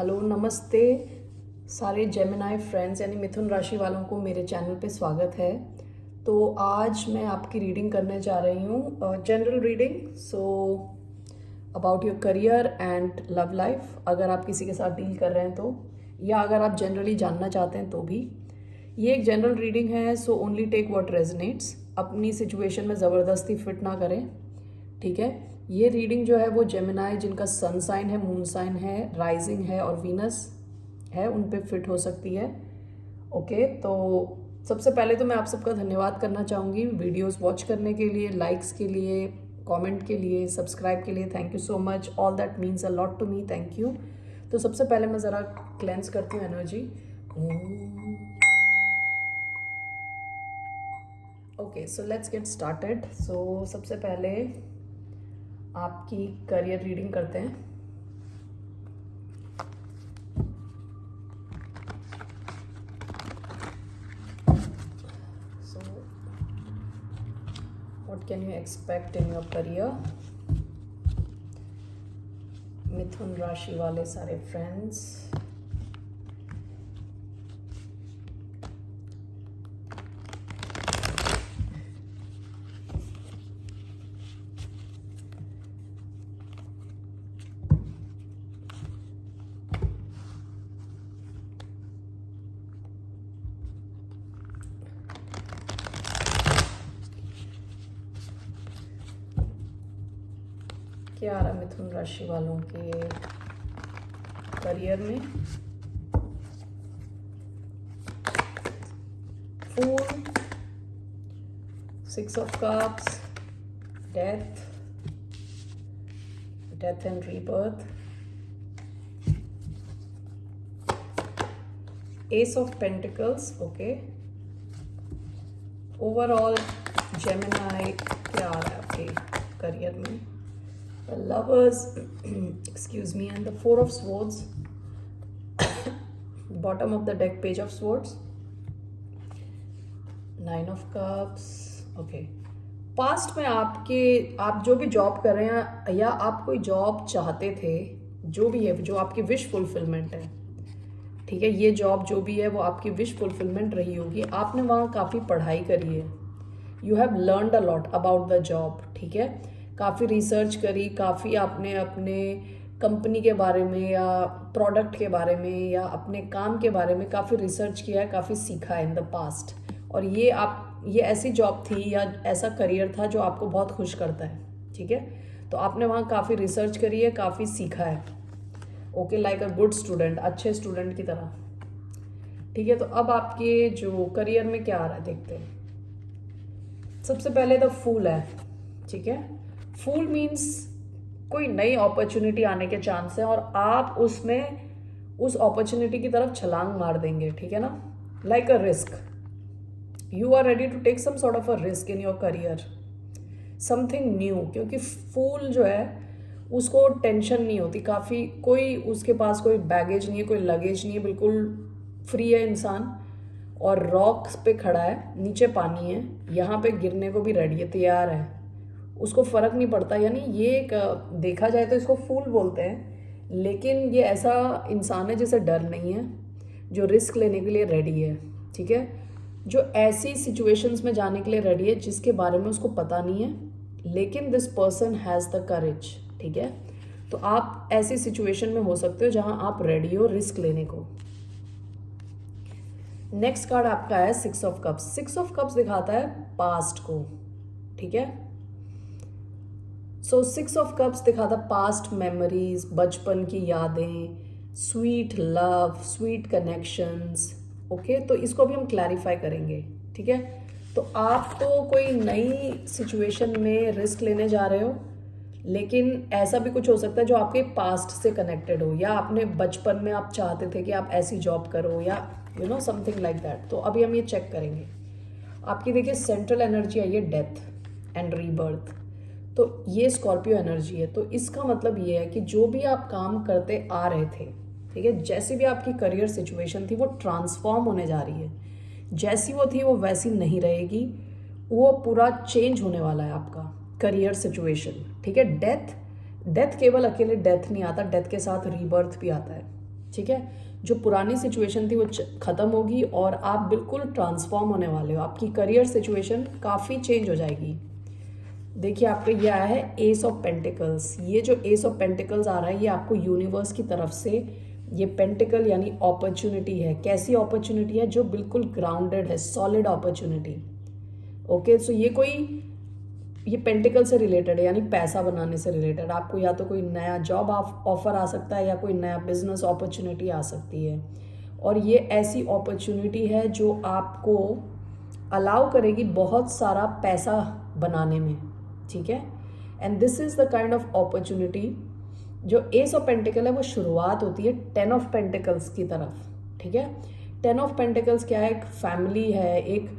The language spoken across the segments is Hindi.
हेलो नमस्ते सारे जेमिनाई फ्रेंड्स यानी मिथुन राशि वालों को मेरे चैनल पे स्वागत है। तो आज मैं आपकी रीडिंग करने जा रही हूँ, general reading. So about your career and love life, अगर आप किसी के साथ डील कर रहे हैं तो, या अगर आप जनरली जानना चाहते हैं तो भी। ये एक जनरल रीडिंग है, so only take what resonates. अपनी सिचुएशन में ज़बरदस्ती फिट ना करें, ठीक है। ये रीडिंग जो है वो जेमिनाई जिनका सन साइन है, मून साइन है, राइजिंग है और वीनस है, उन पे फिट हो सकती है। ओके, तो सबसे पहले तो मैं आप सबका धन्यवाद करना चाहूँगी वीडियोस वॉच करने के लिए, लाइक्स के लिए, कमेंट के लिए, सब्सक्राइब के लिए। Thank you so much, all that means a lot to me, thank you. तो सबसे पहले मैं ज़रा क्लेंस करती हूँ energy. Okay, so let's get started. So सबसे पहले आपकी करियर रीडिंग करते हैं। So what can you expect in your career, मिथुन राशि वाले सारे फ्रेंड्स। क्या आ रहा मिथुन राशि वालों के करियर में? फूल, 6 of cups, death, death and rebirth, S of pentacles. Okay, overall Gemini क्या आ रहा है आपके करियर में? The lovers, excuse me, and the 4 of swords, bottom of the deck, page of swords, 9 of cups. Okay, past में आप जो भी जॉब कर रहे हैं या आप कोई जॉब चाहते थे, जो भी है, जो आपकी विश फुलफिलमेंट है, ठीक है, ये जॉब जो भी है वो आपकी विश फुलफिलमेंट रही होगी। आपने वहाँ काफ़ी पढ़ाई करी है, you have learned a lot about the job, ठीक है। काफ़ी रिसर्च करी, काफ़ी आपने अपने कंपनी के बारे में या प्रोडक्ट के बारे में या अपने काम के बारे में काफ़ी रिसर्च किया है, काफ़ी सीखा है इन द पास्ट। और ये ऐसी जॉब थी या ऐसा करियर था जो आपको बहुत खुश करता है, ठीक है। तो आपने वहाँ काफ़ी रिसर्च करी है, काफ़ी सीखा है। Okay, like a good student, अच्छे स्टूडेंट की तरह, ठीक है। तो अब आपके जो करियर में क्या आ रहा है देखते हैं। सबसे पहले द फूल है, ठीक है। फूल मीन्स कोई नई अपॉर्चुनिटी आने के चांस है और आप उस अपॉर्चुनिटी की तरफ छलांग मार देंगे, ठीक है ना। Like a risk, you are ready to take some sort of a risk in your career, something new. क्योंकि फूल जो है उसको टेंशन नहीं होती, काफ़ी कोई उसके पास कोई बैगेज नहीं है, कोई लगेज नहीं है, बिल्कुल फ्री है इंसान, और रॉक्स पे खड़ा है, नीचे पानी है, यहाँ पे गिरने को भी रेडी है, तैयार है, उसको फ़र्क नहीं पड़ता। यानी ये एक देखा जाए तो इसको फूल बोलते हैं, लेकिन ये ऐसा इंसान है जिसे डर नहीं है, जो रिस्क लेने के लिए रेडी है, ठीक है। जो ऐसी सिचुएशंस में जाने के लिए रेडी है जिसके बारे में उसको पता नहीं है, लेकिन this person has the courage, ठीक है। तो आप ऐसी सिचुएशन में हो सकते हो जहां आप रेडी हो रिस्क लेने को। नेक्स्ट कार्ड आपका है 6 ऑफ कप्स। 6 ऑफ कप्स दिखाता है पास्ट को, ठीक है। सो 6 ऑफ कप्स दिखाता पास्ट मेमोरीज, बचपन की यादें, sweet love, sweet connections. Okay, तो इसको भी हम क्लैरिफाई करेंगे, ठीक है। तो आप तो कोई नई सिचुएशन में रिस्क लेने जा रहे हो, लेकिन ऐसा भी कुछ हो सकता है जो आपके पास्ट से कनेक्टेड हो, या आपने बचपन में आप चाहते थे कि आप ऐसी जॉब करो, या you know something like that. तो अभी हम ये चेक करेंगे। आपकी देखिए सेंट्रल एनर्जी आई है डेथ एंड रीबर्थ, तो ये स्कॉर्पियो एनर्जी है। तो इसका मतलब ये है कि जो भी आप काम करते आ रहे थे, ठीक है, जैसी भी आपकी करियर सिचुएशन थी वो ट्रांसफॉर्म होने जा रही है, जैसी वो थी वो वैसी नहीं रहेगी, वो पूरा चेंज होने वाला है आपका करियर सिचुएशन, ठीक है। डेथ केवल अकेले डेथ नहीं आता, डेथ के साथ रीबर्थ भी आता है, ठीक है, जो पुरानी सिचुएशन थी वो ख़त्म होगी और आप बिल्कुल ट्रांसफॉर्म होने वाले हो, आपकी करियर सिचुएशन काफ़ी चेंज हो जाएगी। देखिए आपका ये आया है एस ऑफ पेंटिकल्स। ये जो एस ऑफ पेंटिकल्स आ रहा है ये आपको यूनिवर्स की तरफ से ये पेंटिकल यानी अपॉर्चुनिटी है। कैसी अपॉर्चुनिटी है? जो बिल्कुल ग्राउंडेड है, सॉलिड अपॉर्चुनिटी। ओके, सो ये पेंटिकल से रिलेटेड है, यानी पैसा बनाने से रिलेटेड। आपको या तो कोई नया जॉब ऑफर आ सकता है या कोई नया बिजनेस अपॉर्चुनिटी आ सकती है, और ये ऐसी अपॉर्चुनिटी है जो आपको अलाउ करेगी बहुत सारा पैसा बनाने में। ठीक है, and this is the kind of opportunity. जो एस ऑफ पेंटिकल है वो शुरुआत होती है 10 ऑफ पेंटिकल्स की तरफ। ठीक है, 10 ऑफ पेंटिकल्स क्या है? एक फैमिली है, एक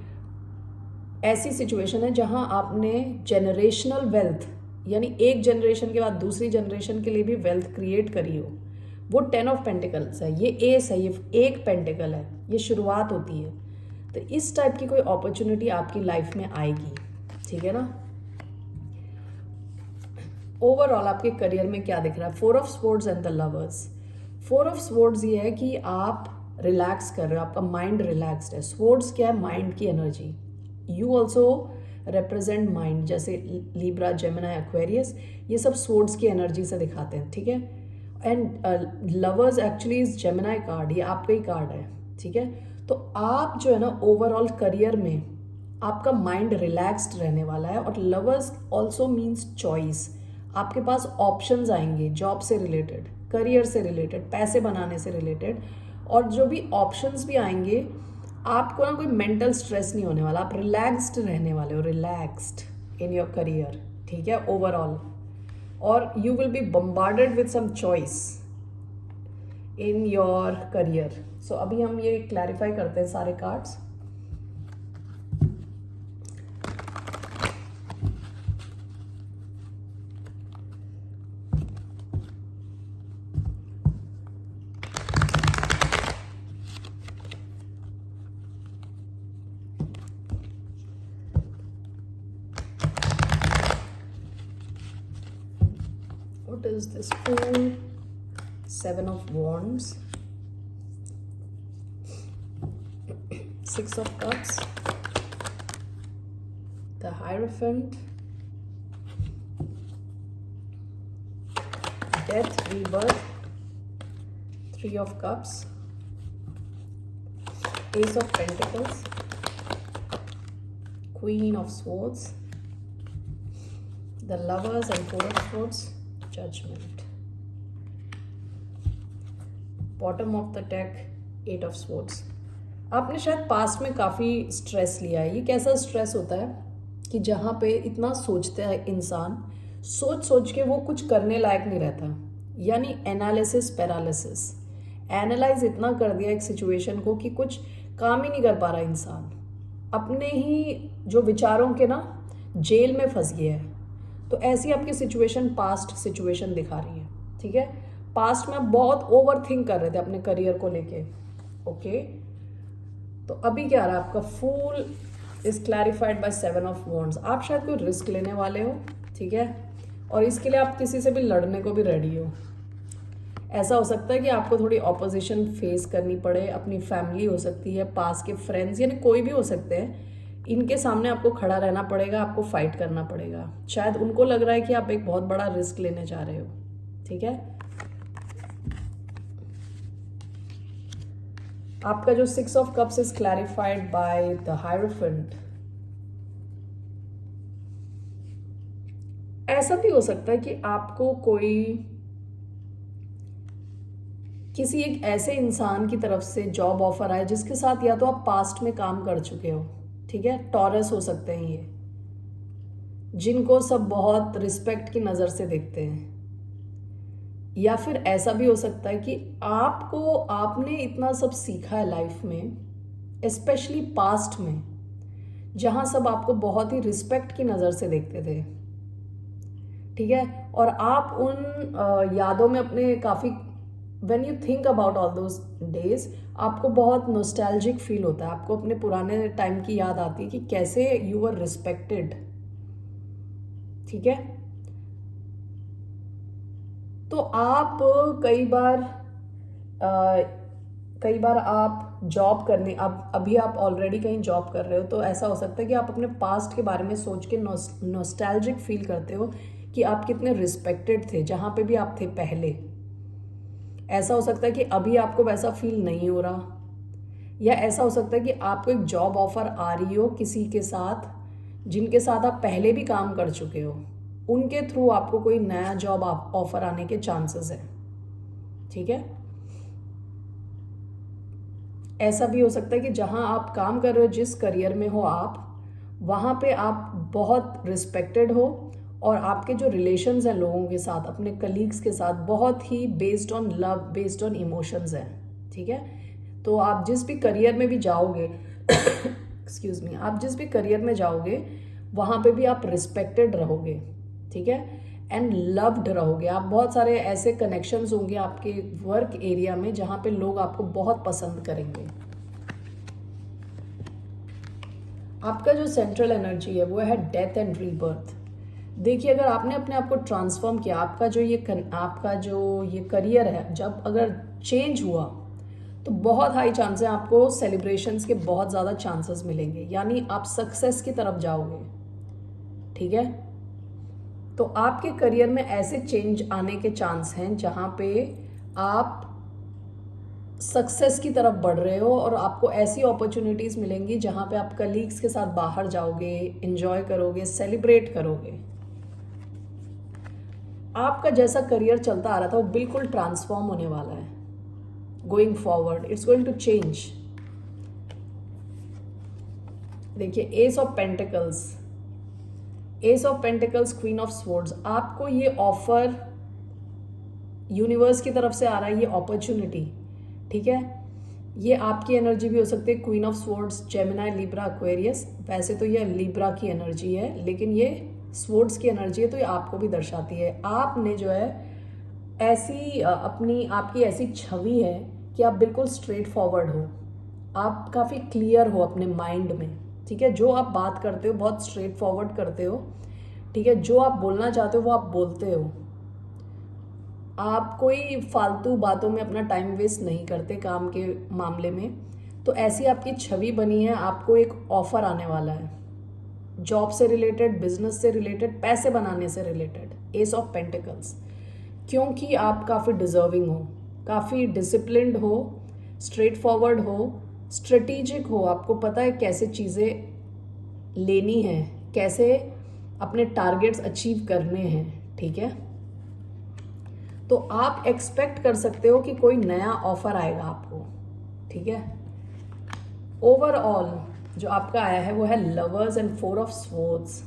ऐसी सिचुएशन है जहां आपने जनरेशनल वेल्थ, यानी एक जनरेशन के बाद दूसरी जनरेशन के लिए भी वेल्थ क्रिएट करी हो, वो 10 ऑफ पेंटिकल्स है। ये एस है, ये एक पेंटिकल है, ये शुरुआत होती है। तो इस टाइप की कोई अपॉर्चुनिटी आपकी लाइफ में आएगी। ठीक है ना। ओवरऑल आपके करियर में क्या दिख रहा है? 4 of swords and the lovers. 4 of swords ये है कि आप रिलैक्स कर रहे हो, आपका माइंड रिलैक्स्ड है। स्वॉर्ड्स क्या है? माइंड की energy. You also represent mind, जैसे लिब्रा, जेमिनी, एक्वेरियस, ये सब स्वॉर्ड्स की एनर्जी से दिखाते हैं। ठीक है, and lovers actually is Gemini card, ये आपका ही कार्ड है। ठीक है, तो आप जो है ना ओवरऑल करियर में आपका माइंड रिलैक्स्ड रहने वाला है। और लवर्स ऑल्सो मीन्स चॉइस। आपके पास ऑप्शंस आएंगे, जॉब से रिलेटेड, करियर से रिलेटेड, पैसे बनाने से रिलेटेड, और जो भी ऑप्शंस भी आएंगे आपको ना कोई मेंटल स्ट्रेस नहीं होने वाला, आप रिलैक्स्ड रहने वाले हो, रिलैक्स्ड इन योर करियर। ठीक है, ओवरऑल। और you will be bombarded with some choice in your career. So अभी हम ये क्लैरिफाई करते हैं सारे cards. What is this? Fool, 7 of Wands, 6 of Cups, the Hierophant, Death, Rebirth, 3 of Cups, Ace of Pentacles, Queen of Swords, the Lovers and 4 of Swords, Judgment. Bottom of the deck, 8 of Swords. आपने शायद पास्ट में काफ़ी स्ट्रेस लिया है। ये कैसा स्ट्रेस होता है कि जहाँ पे इतना सोचता है इंसान, सोच सोच के वो कुछ करने लायक नहीं रहता, यानी एनालिसिस पैरालिसिस। एनालाइज इतना कर दिया एक सिचुएशन को कि कुछ काम ही नहीं कर पा रहा इंसान, अपने ही जो विचारों के ना जेल में फंस गया है। तो ऐसी आपकी सिचुएशन पास्ट सिचुएशन दिखा रही है। ठीक है, पास्ट में आप बहुत ओवर थिंक कर रहे थे अपने करियर को लेके। ओके, तो अभी क्या रहा आपका? Fool is clarified by 7 of wands. आप शायद कोई रिस्क लेने वाले हो। ठीक है, और इसके लिए आप किसी से भी लड़ने को भी रेडी हो। ऐसा हो सकता है कि आपको थोड़ी ऑपोजिशन फेस करनी पड़े, अपनी फैमिली हो सकती है, पास के फ्रेंड्स, यानी कोई भी हो सकते हैं, इनके सामने आपको खड़ा रहना पड़ेगा, आपको फाइट करना पड़ेगा। शायद उनको लग रहा है कि आप एक बहुत बड़ा रिस्क लेने जा रहे हो। ठीक है, आपका जो 6 of cups is clarified by the hierophant. ऐसा भी हो सकता है कि आपको कोई किसी एक ऐसे इंसान की तरफ से जॉब ऑफर आए जिसके साथ या तो आप पास्ट में काम कर चुके हो। ठीक है, टॉरस हो सकते हैं ये, जिनको सब बहुत रिस्पेक्ट की नज़र से देखते हैं। या फिर ऐसा भी हो सकता है कि आपने इतना सब सीखा है लाइफ में, स्पेशली पास्ट में, जहां सब आपको बहुत ही रिस्पेक्ट की नज़र से देखते थे। ठीक है, और आप उन यादों में अपने काफ़ी, when you think about all those days, आपको बहुत नॉस्टैल्जिक फील होता है, आपको अपने पुराने टाइम की याद आती है कि कैसे यू वर रिस्पेक्टेड। ठीक है, तो आप कई बार कई बार आप जॉब करने अब अभी आप ऑलरेडी कहीं जॉब कर रहे हो, तो ऐसा हो सकता है कि आप अपने पास्ट के बारे में सोच के नॉस्टैल्जिक फील करते हो कि आप कितने रिस्पेक्टेड थे जहाँ पे भी आप थे पहले। ऐसा हो सकता है कि अभी आपको वैसा फील नहीं हो रहा, या ऐसा हो सकता है कि आपको एक जॉब ऑफर आ रही हो किसी के साथ जिनके साथ आप पहले भी काम कर चुके हो, उनके थ्रू आपको कोई नया जॉब ऑफर आने के चांसेस हैं। ठीक है, ऐसा भी हो सकता है कि जहां आप काम कर रहे हो, जिस करियर में हो आप, वहां पे आप बहुत रिस्पेक्टेड हो और आपके जो रिलेशंस हैं लोगों के साथ, अपने कलीग्स के साथ, बहुत ही based on love, based on emotions हैं। ठीक है, तो आप जिस भी करियर में भी जाओगे एक्सक्यूज मी, आप जिस भी करियर में जाओगे वहाँ पे भी आप रिस्पेक्टेड रहोगे। ठीक है, एंड लव्ड रहोगे। आप बहुत सारे ऐसे कनेक्शंस होंगे आपके वर्क एरिया में जहाँ पे लोग आपको बहुत पसंद करेंगे। आपका जो सेंट्रल एनर्जी है वो है डेथ एंड रीबर्थ। देखिए, अगर आपने अपने आप को ट्रांसफॉर्म किया, आपका जो ये करियर है जब अगर चेंज हुआ, तो बहुत हाई चांस है आपको सेलिब्रेशंस के बहुत ज़्यादा चांसेस मिलेंगे, यानी आप सक्सेस की तरफ जाओगे। ठीक है, तो आपके करियर में ऐसे चेंज आने के चांस हैं जहाँ पे आप सक्सेस की तरफ बढ़ रहे हो और आपको ऐसी अपॉर्चुनिटीज़ मिलेंगी जहाँ पे आप कलीग्स के साथ बाहर जाओगे, एंजॉय करोगे, सेलिब्रेट करोगे। आपका जैसा करियर चलता आ रहा था वो बिल्कुल ट्रांसफॉर्म होने वाला है। Going forward it's going to change. देखिए, ace of pentacles, queen of swords, आपको ये ऑफर यूनिवर्स की तरफ से आ रहा है, ये अपॉर्चुनिटी। ठीक है, ये आपकी एनर्जी भी हो सकती है। Queen of swords, Gemini, Libra, Aquarius. वैसे तो ये लिब्रा की एनर्जी है, लेकिन ये स्वॉर्ड्स की एनर्जी है, तो ये आपको भी दर्शाती है। आपने जो है ऐसी आपकी ऐसी छवि है कि आप बिल्कुल स्ट्रेट फॉरवर्ड हो, आप काफ़ी क्लियर हो अपने माइंड में। ठीक है, जो आप बात करते हो बहुत स्ट्रेट फॉरवर्ड करते हो। ठीक है, जो आप बोलना चाहते हो वो आप बोलते हो। आप कोई फालतू बातों में अपना टाइम वेस्ट नहीं करते काम के मामले में। तो ऐसी आपकी छवि बनी है। आपको एक ऑफर आने वाला है, जॉब से रिलेटेड, बिजनेस से रिलेटेड, पैसे बनाने से रिलेटेड। एस ऑफ पेंटिकल्स, क्योंकि आप काफ़ी डिजर्विंग हो, काफ़ी डिसिप्लिन्ड हो, स्ट्रेट फॉरवर्ड हो, स्ट्रेटेजिक हो। आपको पता है कैसे चीज़ें लेनी है, कैसे अपने टारगेट्स अचीव करने हैं। ठीक है, तो आप एक्सपेक्ट कर सकते हो कि कोई नया ऑफर आएगा आपको। ठीक है, ओवरऑल जो आपका आया है वो है लवर्स एंड 4 ऑफ स्वॉर्ड्स।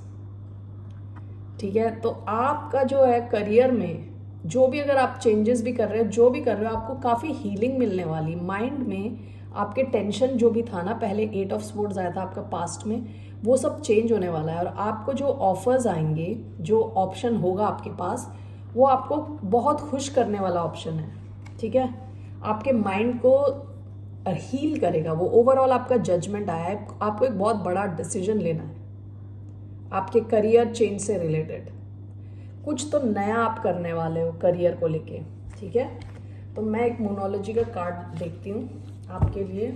ठीक है, तो आपका जो है करियर में जो भी अगर आप चेंजेस भी कर रहे हो, जो भी कर रहे हो, आपको काफ़ी हीलिंग मिलने वाली। माइंड में आपके टेंशन जो भी था ना, पहले 8 ऑफ स्वॉर्ड्स आया था आपका पास्ट में, वो सब चेंज होने वाला है। और आपको जो ऑफर्स आएंगे, जो ऑप्शन होगा आपके पास, वो आपको बहुत खुश करने वाला ऑप्शन है। ठीक है, आपके माइंड को हील करेगा वो। ओवरऑल आपका जजमेंट आया है, आपको एक बहुत बड़ा डिसीजन लेना है आपके करियर चेंज से रिलेटेड। कुछ तो नया आप करने वाले हो करियर को लेके। ठीक है, तो मैं एक मोनोलॉजी का कार्ड देखती हूँ आपके लिए।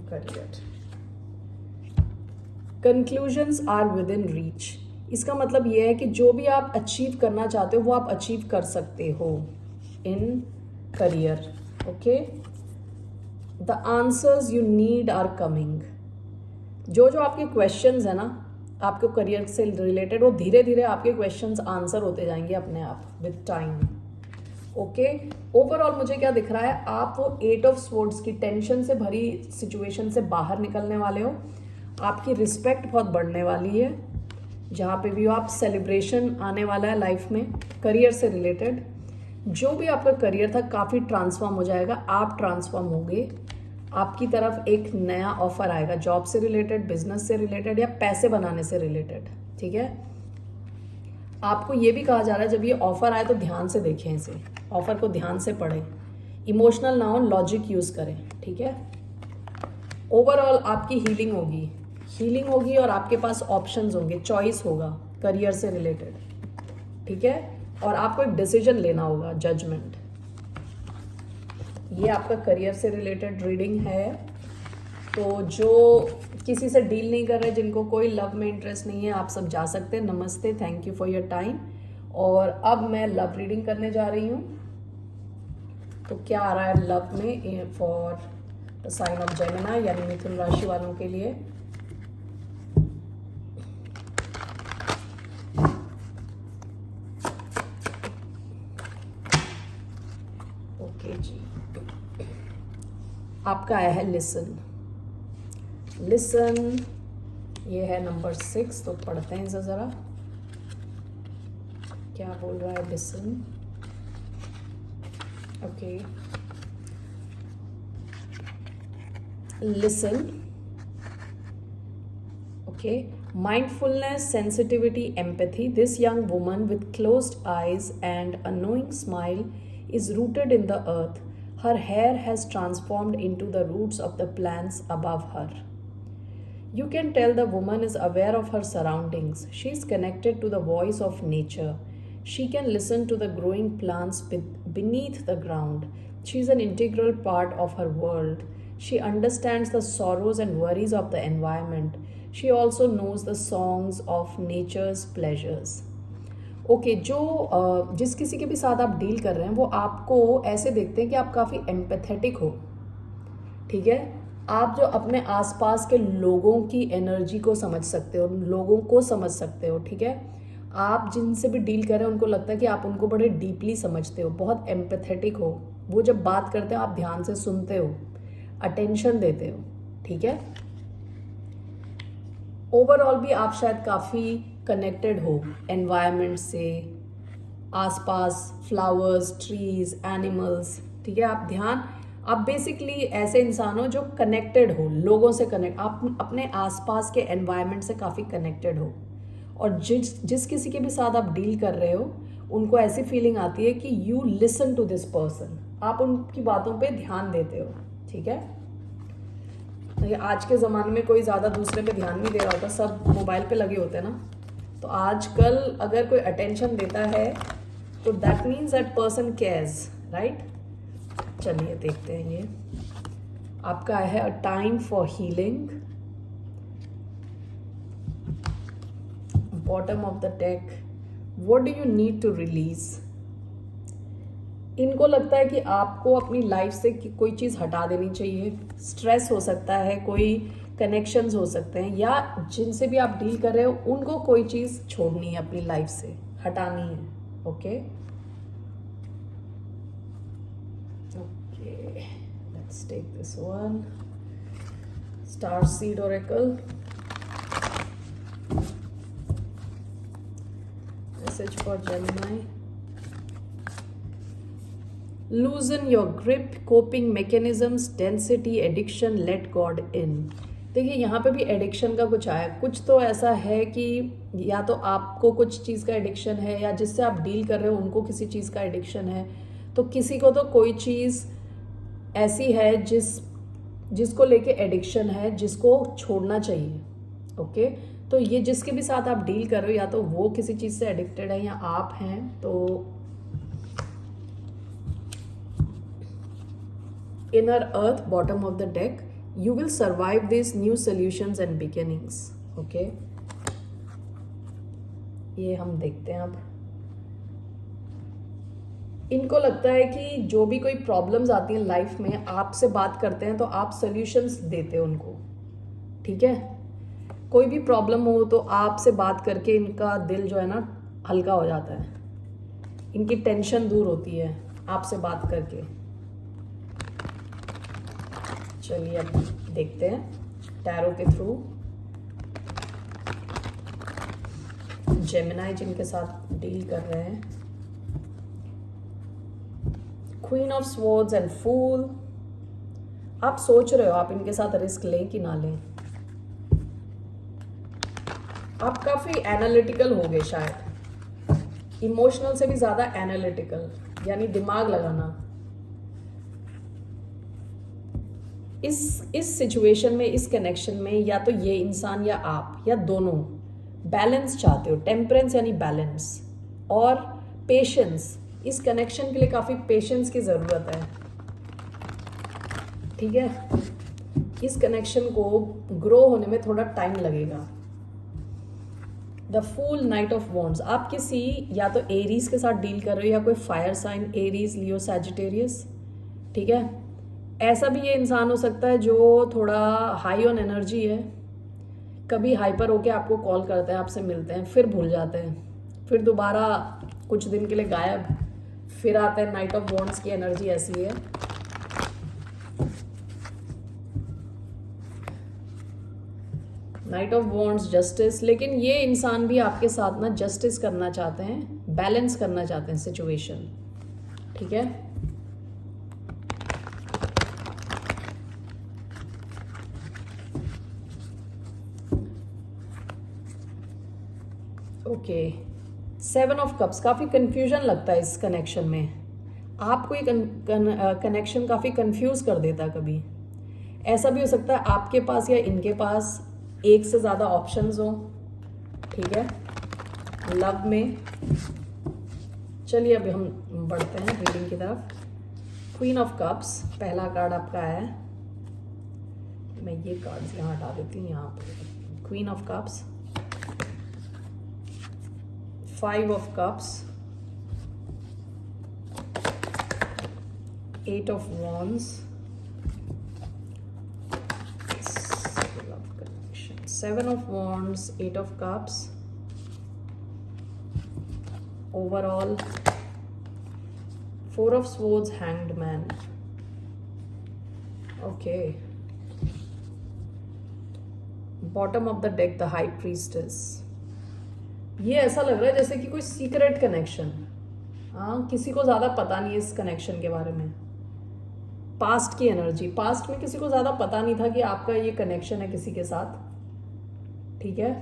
Career, conclusions are within reach. इसका मतलब ये है कि जो भी आप अचीव करना चाहते हो वो आप अचीव कर सकते हो in career. Okay, the answers you need are coming. जो जो आपके क्वेश्चंस है ना आपके करियर से रिलेटेड, वो धीरे धीरे आपके क्वेश्चंस आंसर होते जाएंगे अपने आप विद टाइम। ओके, ओवरऑल मुझे क्या दिख रहा है, आप वो 8 ऑफ स्वॉर्ड्स की टेंशन से भरी सिचुएशन से बाहर निकलने वाले हो। आपकी रिस्पेक्ट बहुत बढ़ने वाली है। जहाँ पे भी हो आप, सेलिब्रेशन आने वाला है लाइफ में करियर से रिलेटेड। जो भी आपका करियर था काफ़ी ट्रांसफॉर्म हो जाएगा, आप ट्रांसफॉर्म होंगे। आपकी तरफ एक नया ऑफर आएगा, जॉब से रिलेटेड, बिजनेस से रिलेटेड, या पैसे बनाने से रिलेटेड। ठीक है, आपको ये भी कहा जा रहा है जब ये ऑफर आए तो ध्यान से देखें, इसे ऑफर को ध्यान से पढ़ें, इमोशनल ना हो, लॉजिक यूज करें। ठीक है, ओवरऑल आपकी हीलिंग होगी और आपके पास ऑप्शंस होंगे, चॉइस होगा करियर से रिलेटेड। ठीक है, और आपको एक डिसीजन लेना होगा, जजमेंट। ये आपका करियर से रिलेटेड रीडिंग है। तो जो किसी से डील नहीं कर रहे, जिनको कोई लव में इंटरेस्ट नहीं है, आप सब जा सकते हैं। नमस्ते, thank you for your time. और अब मैं लव रीडिंग करने जा रही हूँ। तो क्या आ रहा है लव में for the sign of Gemini, यानी मिथुन राशि वालों के लिए। ओके जी, आपका आया है लिसन। लिसन, ये है नंबर 6। तो पढ़ते हैं इसे ज़रा, क्या बोल रहा है listen. Okay, listen. Okay, mindfulness, sensitivity, empathy. This young woman with closed eyes and a knowing smile is rooted in the earth. Her hair has transformed into the roots of the plants above her. You can tell the woman is aware of her surroundings. She is connected to the voice of nature. She can listen to the growing plants beneath the ground. She is an integral part of her world. She understands the sorrows and worries of the environment. She also knows the songs of nature's pleasures. Okay, जो जिस किसी के भी साथ आप डील कर रहे हैं वो आपको ऐसे देखते हैं कि आप काफ़ी एम्पैथेटिक हो, ठीक है। आप जो अपने आसपास के लोगों की एनर्जी को समझ सकते हो, लोगों को समझ सकते हो, ठीक है। आप जिनसे भी डील कर रहे हैं उनको लगता है कि आप उनको बड़े डीपली समझते हो, बहुत एम्पैथेटिक हो। वो जब बात करते हो आप ध्यान से सुनते हो, अटेंशन देते हो, ठीक है। ओवरऑल भी आप शायद काफ़ी कनेक्टेड हो एनवायरनमेंट से, आसपास फ्लावर्स, ट्रीज, एनिमल्स, ठीक है। आप बेसिकली ऐसे इंसान हो जो कनेक्टेड हो, लोगों से कनेक्ट, आप अपने आसपास के एनवायरनमेंट से काफ़ी कनेक्टेड हो। और जिस किसी के भी साथ आप डील कर रहे हो उनको ऐसी फीलिंग आती है कि you listen to this person, आप उनकी बातों पे ध्यान देते हो, ठीक है। आज के ज़माने में कोई ज़्यादा दूसरे पे ध्यान नहीं दे रहा होता, सब मोबाइल पे लगे होते हैं ना। तो आजकल अगर कोई अटेंशन देता है तो that means that person cares, right. चलिए देखते हैं, ये आपका है a time for healing. Bottom of the deck, what do you need to release. इनको लगता है कि आपको अपनी लाइफ से कोई चीज़ हटा देनी चाहिए। स्ट्रेस हो सकता है, कोई कनेक्शंस हो सकते हैं, या जिनसे भी आप डील कर रहे हो उनको कोई चीज़ छोड़नी है अपनी लाइफ से, हटानी है। Okay okay, let's take this one, star seed oracle. Message for Gemini. Loosen your grip, coping mechanisms, density, addiction, let God in. देखिए यहाँ पे भी एडिक्शन का कुछ आया, कुछ तो ऐसा है कि या तो आपको कुछ चीज़ का एडिक्शन है, या जिससे आप डील कर रहे हो उनको किसी चीज़ का एडिक्शन है। तो किसी को तो कोई चीज़ ऐसी है जिसको लेके एडिक्शन है, जिसको छोड़ना चाहिए। ओके, तो ये जिसके भी साथ आप डील कर रहे हो, या तो वो किसी चीज़ से एडिक्टेड है या आप हैं। तो inner earth, bottom of the deck, you will survive these new solutions and beginnings. okay, ये हम देखते हैं अब। इनको लगता है कि जो भी कोई प्रॉब्लम्स आती हैं लाइफ में, आपसे बात करते हैं तो आप सॉल्यूशंस देते हो उनको, ठीक है। कोई भी प्रॉब्लम हो तो आपसे बात करके इनका दिल जो है ना हल्का हो जाता है, इनकी टेंशन दूर होती है आपसे बात करके। चलिए अब देखते हैं टैरो के थ्रू जेमिनी जिनके साथ डील कर रहे हैं। क्वीन ऑफ स्वॉर्ड्स एंड फूल। आप सोच रहे हो आप इनके साथ रिस्क लें कि ना लें। आप काफी एनालिटिकल हो गए शायद, इमोशनल से भी ज्यादा एनालिटिकल, यानी दिमाग लगाना। इस सिचुएशन में, इस कनेक्शन में, या तो ये इंसान या आप, या दोनों बैलेंस चाहते हो। टेम्परेंस यानी बैलेंस, और पेशेंस, इस कनेक्शन के लिए काफ़ी पेशेंस की ज़रूरत है, ठीक है। इस कनेक्शन को ग्रो होने में थोड़ा टाइम लगेगा। The fool, knight of wands, आप किसी या तो एरीज के साथ डील कर रहे हो या कोई फायर साइन, एरीज, लियो, सैजिटेरियस, ठीक है। ऐसा भी ये इंसान हो सकता है जो थोड़ा हाई ऑन एनर्जी है, कभी हाइपर होके आपको कॉल करते हैं, आपसे मिलते हैं, फिर भूल जाते हैं, फिर दोबारा कुछ दिन के लिए गायब, फिर आते हैं। नाइट ऑफ वॉन्ड्स की एनर्जी ऐसी है। नाइट ऑफ वॉन्ड्स, जस्टिस, लेकिन ये इंसान भी आपके साथ ना जस्टिस करना चाहते हैं, बैलेंस करना चाहते हैं सिचुएशन, ठीक है। ओके, 7 ऑफ कप्स, काफ़ी कंफ्यूजन लगता है इस कनेक्शन में। आपको ये कनेक्शन काफ़ी कंफ्यूज कर देता है कभी। ऐसा भी हो सकता है आपके पास या इनके पास एक से ज़्यादा ऑप्शंस हो, ठीक है, लव में। चलिए अभी हम बढ़ते हैं रीडिंग की तरफ। क्वीन ऑफ कप्स, पहला कार्ड आपका है। मैं ये कार्ड्स यहाँ हटा देती हूँ, यहाँ पे queen of cups, 5 of cups, 8 of wands, 7 of wands, 8 of cups, overall 4 of swords, hanged man. Okay, bottom of the deck, the high priestess. ये ऐसा लग रहा है जैसे कि कोई सीक्रेट कनेक्शन, हाँ, किसी को ज़्यादा पता नहीं है इस कनेक्शन के बारे में। पास्ट की एनर्जी, पास्ट में किसी को ज़्यादा पता नहीं था कि आपका ये कनेक्शन है किसी के साथ, ठीक है।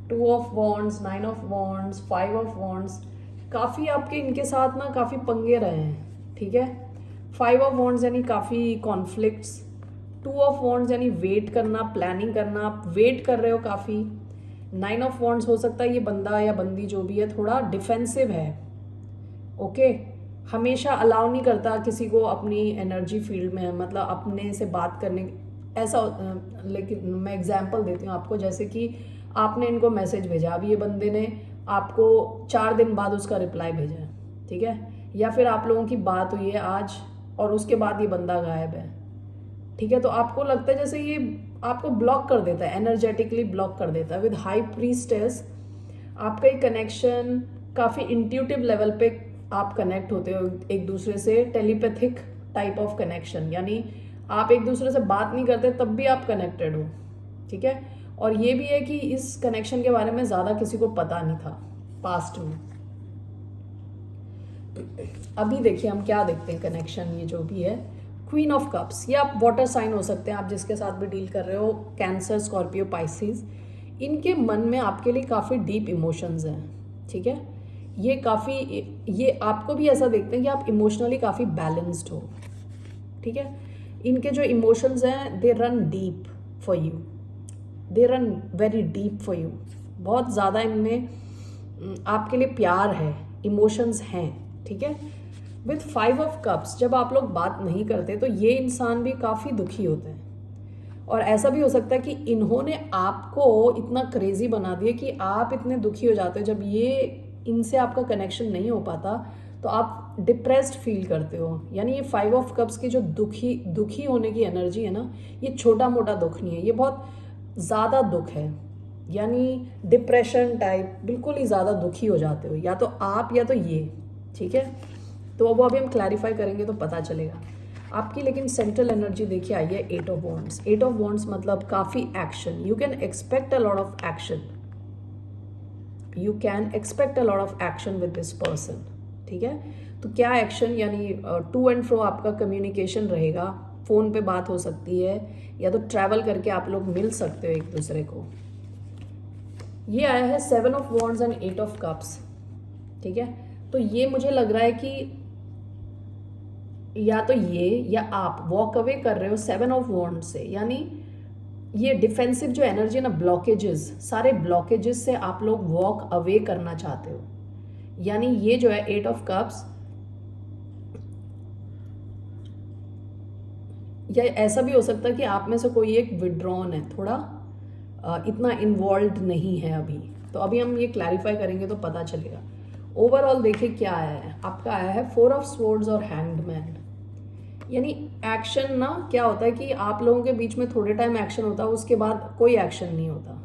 2 of wands, 9 of wands, 5 of wands, काफ़ी आपके इनके साथ ना काफ़ी पंगे रहे हैं, ठीक है। 5 ऑफ वॉन्ड्स यानी काफ़ी कॉन्फ्लिक्ट्स, 2 ऑफ वॉन्ड्स यानी वेट करना, प्लानिंग करना, आप वेट कर रहे हो काफ़ी। 9 ऑफ वॉन्ड्स हो सकता है ये बंदा या बंदी जो भी है थोड़ा डिफेंसिव है, ओके, हमेशा अलाउ नहीं करता किसी को अपनी एनर्जी फील्ड में, मतलब अपने से बात करने, ऐसा। लेकिन मैं एग्जांपल देती हूँ आपको, जैसे कि आपने इनको मैसेज भेजा, अब ये बंदे ने आपको 4 दिन बाद उसका रिप्लाई भेजा है, ठीक है, या फिर आप लोगों की बात हुई है आज और उसके बाद ये बंदा गायब है, ठीक है। तो आपको लगता है जैसे ये आपको ब्लॉक कर देता है, एनर्जेटिकली ब्लॉक कर देता है। विद हाई प्रीस्टेस आपका ये कनेक्शन काफ़ी इंट्यूटिव लेवल पे आप कनेक्ट होते हो एक दूसरे से, टेलीपैथिक टाइप ऑफ कनेक्शन, यानी आप एक दूसरे से बात नहीं करते तब भी आप कनेक्टेड हो, ठीक है। और ये भी है कि इस कनेक्शन के बारे में ज़्यादा किसी को पता नहीं था पास्ट में। अभी देखिए हम क्या देखते हैं कनेक्शन, ये जो भी है क्वीन ऑफ कप्स, ये आप वाटर साइन हो सकते हैं, आप जिसके साथ भी डील कर रहे हो, कैंसर, स्कॉर्पियो, पाइसिस, इनके मन में आपके लिए काफ़ी डीप इमोशंस हैं, ठीक है। ये काफ़ी, ये आपको भी ऐसा देखते हैं कि आप इमोशनली काफ़ी बैलेंस्ड हो, ठीक है। इनके जो इमोशंस हैं they run deep for you, they run very deep for you, बहुत ज़्यादा इनमें आपके लिए प्यार है, इमोशंस हैं, ठीक है। विथ 5 ऑफ कप्स, जब आप लोग बात नहीं करते तो ये इंसान भी काफ़ी दुखी होते हैं, और ऐसा भी हो सकता है कि इन्होंने आपको इतना क्रेजी बना दिया कि आप इतने दुखी हो जाते हो। जब ये इनसे आपका कनेक्शन नहीं हो पाता तो आप डिप्रेस्ड फील करते हो, यानी ये 5 ऑफ कप्स की जो दुखी होने की एनर्जी है ना, ये छोटा मोटा दुख नहीं है, ये बहुत ज़्यादा दुख है, यानी डिप्रेशन टाइप, बिल्कुल ही ज़्यादा दुखी हो जाते हो, या तो आप या तो ये, ठीक है। तो वो अभी हम क्लैरिफाई करेंगे तो पता चलेगा आपकी। लेकिन सेंट्रल एनर्जी देखिए आई है 8 ऑफ वॉन्ड्स। 8 ऑफ वॉन्ड्स मतलब काफ़ी action, you can expect a lot of action, you can expect a lot of action with this person, ठीक है। तो क्या एक्शन, यानी टू एंड फ्रो आपका कम्युनिकेशन रहेगा, फ़ोन पे बात हो सकती है या तो ट्रैवल करके आप लोग मिल सकते हो एक दूसरे को। ये आया है 7 of wands and 8 of cups, ठीक है। तो ये मुझे लग रहा है कि या तो ये या आप वॉक अवे कर रहे हो 7 ऑफ वॉन्ड से, यानी ये डिफेंसिव जो एनर्जी है ना, ब्लॉकेजेस, सारे ब्लॉकेजेस से आप लोग वॉक अवे करना चाहते हो। यानी ये जो है 8 ऑफ कप्स, या ऐसा भी हो सकता है कि आप में से कोई एक विड्रॉन है, थोड़ा इतना इन्वॉल्व नहीं है अभी। तो अभी हम ये क्लैरिफाई करेंगे तो पता चलेगा। ओवरऑल देखिए क्या आया है आपका, आया है 4 ऑफ स्वॉर्ड्स और हैंग्ड मैन। यानी एक्शन ना क्या होता है कि आप लोगों के बीच में थोड़े टाइम एक्शन होता है, उसके बाद कोई एक्शन नहीं होता।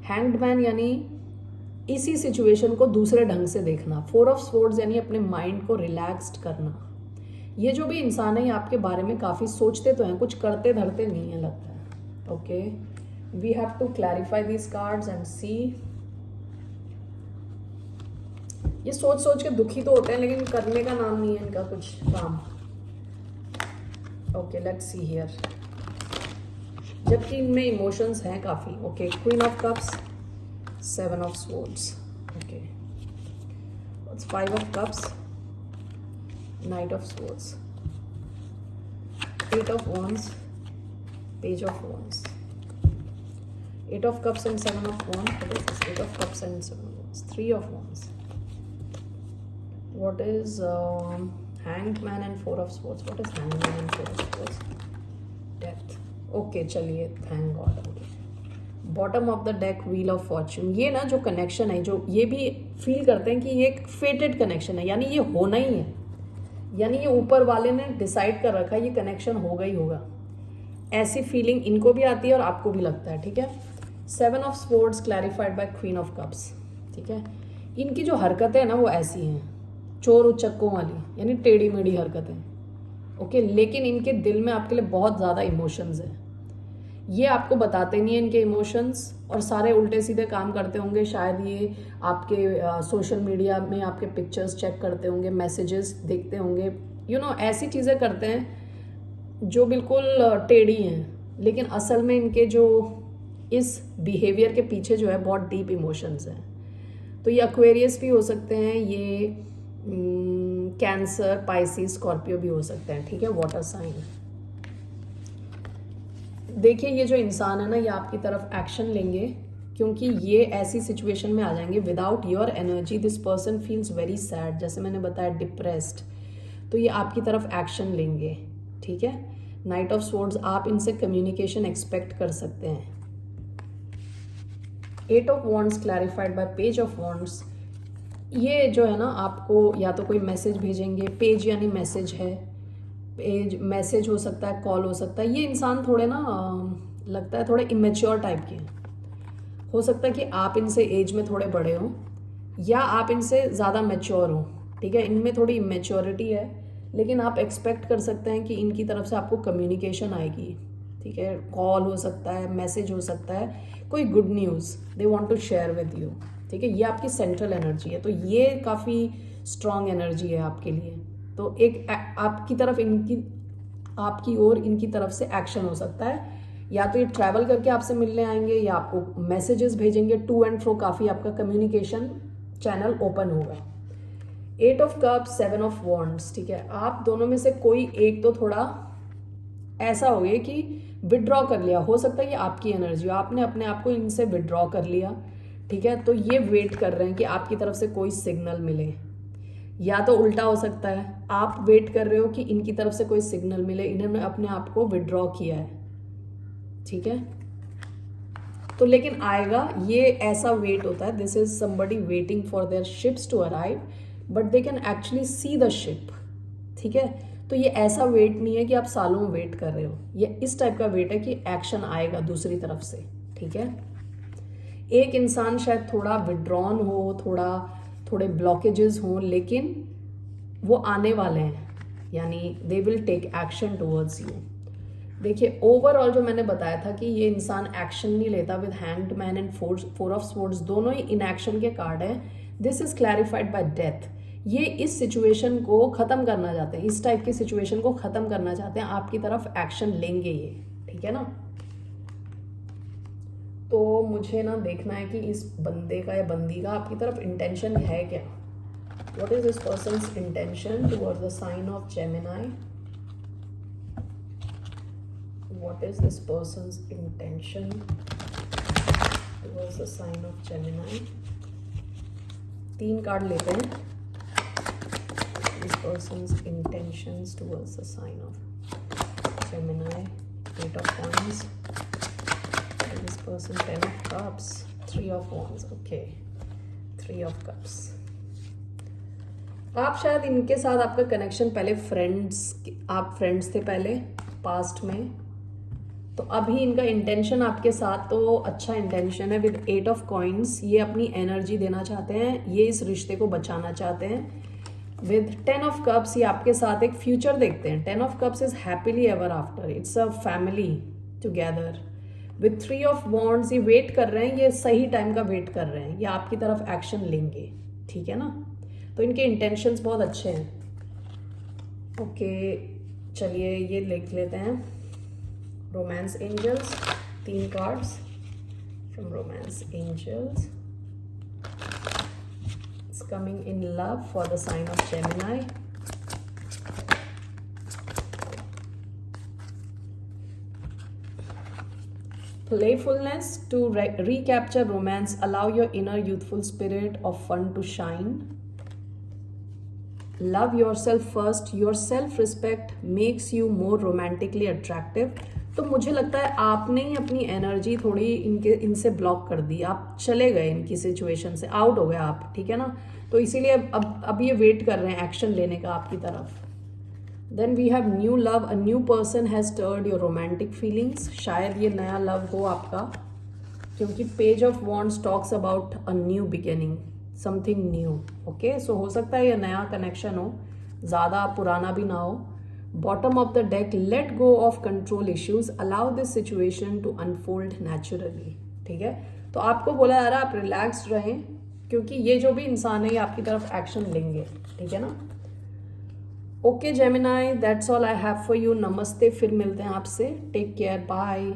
हैंग्ड मैन यानी इसी सिचुएशन को दूसरे ढंग से देखना। 4 ऑफ स्वॉर्ड्स यानी अपने माइंड को रिलैक्स्ड करना। ये जो भी इंसान है ये आपके बारे में काफ़ी सोचते तो हैं, कुछ करते धरते नहीं है लगता है। Okay, we have to clarify these cards and see. ये सोच सोच के दुखी तो होते हैं लेकिन करने का नाम नहीं है इनका कुछ काम। ओके, लेट्स सी हियर, जबकि इनमें इमोशंस हैं काफ़ी। Okay, queen of cups, 7 of swords, okay, 5 of cups, Knight of Swords, 8 of Wands, Page of Wands, 8 of Cups and 7 of Wands. What is this? 8 of Cups and 7 of Wands, 3 of Wands. What is Hanged Man and 4 of Swords? What is Hanged Man and 4 of Swords? Death. Okay, चलिए, thank God. Okay. Bottom of the deck, Wheel of Fortune. ये ना जो कनेक्शन है, जो ये भी फील करते हैं कि ये एक फेटेड कनेक्शन है, यानी ये होना ही है, यानी ये ऊपर वाले ने डिसाइड कर रखा है, ये कनेक्शन होगा ही होगा। ऐसी फीलिंग इनको भी आती है और आपको भी लगता है, ठीक है। 7 of swords clarified by queen of cups, ठीक है। इनकी जो हरकतें हैं ना वो ऐसी हैं, चोर उचक्कों वाली, यानी टेढ़ी मेढ़ी हरकतें। ओके, लेकिन इनके दिल में आपके लिए बहुत ज़्यादा इमोशंस हैं। ये आपको बताते नहीं है इनके इमोशंस, और सारे उल्टे सीधे काम करते होंगे। शायद ये आपके सोशल मीडिया में आपके पिक्चर्स चेक करते होंगे, मैसेजेस देखते होंगे, यू नो ऐसी चीज़ें करते हैं जो बिल्कुल टेढ़ी हैं, लेकिन असल में इनके जो इस बिहेवियर के पीछे जो है बहुत डीप इमोशंस हैं। तो ये एक्वेरियस भी हो सकते हैं, ये कैंसर, पाइसिस, स्कॉर्पियो भी हो सकते हैं, ठीक है, वाटर साइन। देखिए ये जो इंसान है ना, ये आपकी तरफ एक्शन लेंगे, क्योंकि ये ऐसी सिचुएशन में आ जाएंगे without your energy this person feels very sad, जैसे मैंने बताया डिप्रेस्ड, तो ये आपकी तरफ एक्शन लेंगे, ठीक है। नाइट ऑफ स्वॉर्ड्स, आप इनसे कम्युनिकेशन एक्सपेक्ट कर सकते हैं। 8 of wands clarified bye page of wands, ये जो है ना आपको या तो कोई मैसेज भेजेंगे, पेज यानी मैसेज है, पेज मैसेज हो सकता है, कॉल हो सकता है। ये इंसान थोड़े ना लगता है थोड़े इमेच्योर टाइप के हैं। हो सकता है कि आप इनसे एज में थोड़े बड़े हों या आप इनसे ज़्यादा मैच्योर हों, ठीक है। इनमें थोड़ी इमेच्योरिटी है, लेकिन आप एक्सपेक्ट कर सकते हैं कि इनकी तरफ से आपको कम्युनिकेशन आएगी, ठीक है। कॉल हो सकता है, मैसेज हो सकता है, कोई good news they want to share with you, ठीक है। ये आपकी सेंट्रल एनर्जी है, तो ये काफ़ी स्ट्रॉन्ग एनर्जी है आपके लिए। तो एक आपकी तरफ इनकी, आपकी ओर इनकी तरफ से एक्शन हो सकता है, या तो ये ट्रैवल करके आपसे मिलने आएंगे या आपको मैसेजेस भेजेंगे, टू एंड फ्रो काफ़ी आपका कम्युनिकेशन चैनल ओपन होगा। 8 ऑफ कप्स, 7 ऑफ वॉन्ड्स, ठीक है। आप दोनों में से कोई एक तो थोड़ा ऐसा हो गया कि विड्रॉ कर लिया, हो सकता है ये आपकी एनर्जी हो, आपने अपने आप को इनसे विड्रॉ कर लिया, ठीक है। तो ये वेट कर रहे हैं कि आपकी तरफ से कोई सिग्नल मिले, या तो उल्टा हो सकता है, आप वेट कर रहे हो कि इनकी तरफ से कोई सिग्नल मिले, इन्होंने अपने आप को विड्रॉ किया है, ठीक है। तो लेकिन आएगा, ये ऐसा वेट होता है, this is somebody waiting for their ships to arrive but they can actually see the ship, ठीक है। तो ये ऐसा वेट नहीं है कि आप सालों वेट कर रहे हो, ये इस टाइप का वेट है कि एक्शन आएगा दूसरी तरफ से, ठीक है। एक इंसान शायद थोड़ा विड्रॉन हो, थोड़े ब्लॉकेजेस हों, लेकिन वो आने वाले हैं, यानी they will take action towards you. देखिए ओवरऑल जो मैंने बताया था कि ये इंसान एक्शन नहीं लेता with hanged man and 4 of swords, दोनों ही इनएक्शन के कार्ड हैं। This is clarified bye death. ये इस सिचुएशन को ख़त्म करना चाहते हैं, इस टाइप की सिचुएशन को ख़त्म करना चाहते हैं, आपकी तरफ एक्शन लेंगे ये, ठीक है ना। तो मुझे ना देखना है कि इस बंदे का या बंदी का आपकी तरफ इंटेंशन है क्या। What is this person's intention towards the sign of Gemini. what is this person's intention towards the sign of Gemini? 3 card लेते हैं. This person's intentions towards the sign of Gemini. 8 of Wands. And this person 10 of Cups. 3 of Wands. Okay. 3 of Cups. आप शायद इनके साथ आपका कनेक्शन पहले आप फ्रेंड्स थे पहले पास्ट में, तो अभी इनका इंटेंशन आपके साथ तो अच्छा इंटेंशन है विद 8 ऑफ कॉइन्स. ये अपनी एनर्जी देना चाहते हैं, ये इस रिश्ते को बचाना चाहते हैं. विद 10 ऑफ कप्स ये आपके साथ एक फ्यूचर देखते हैं. 10 of cups is happily ever after, it's a family together. With 3 of wands ये वेट कर रहे हैं, ये सही टाइम का वेट कर रहे हैं, ये आपकी तरफ एक्शन लेंगे. ठीक है ना, तो इनके इंटेंशंस बहुत अच्छे हैं. ओके चलिए ये लिख लेते हैं. Romance angels, 3 cards from romance angels. It's coming in love for the sign of Gemini. Playfulness to recapture romance, allow your inner youthful spirit of fun to shine. Love yourself first, your self-respect makes you more romantically attractive. तो मुझे लगता है आपने ही अपनी एनर्जी थोड़ी इनसे ब्लॉक कर दी, आप चले गए इनकी सिचुएशन से, आउट हो गए आप. ठीक है ना, तो इसीलिए अब ये वेट कर रहे हैं एक्शन लेने का आपकी तरफ. Then we have new love, a new person has stirred your romantic feelings. शायद ये नया लव हो आपका, क्योंकि page of wands talks about a new beginning, something new. Okay, so हो सकता है ये नया कनेक्शन हो, ज़्यादा पुराना भी ना हो. Bottom of the deck, let go of control issues, allow this situation to unfold naturally. ठीक है, तो आपको बोला जा रहा है आप रिलैक्स्ड रहें, क्योंकि ये जो भी इंसान है ये आपकी तरफ एक्शन लेंगे. ठीक है ना. Okay Gemini, that's all I have for you. नमस्ते, फिर मिलते हैं आपसे. Take care, bye.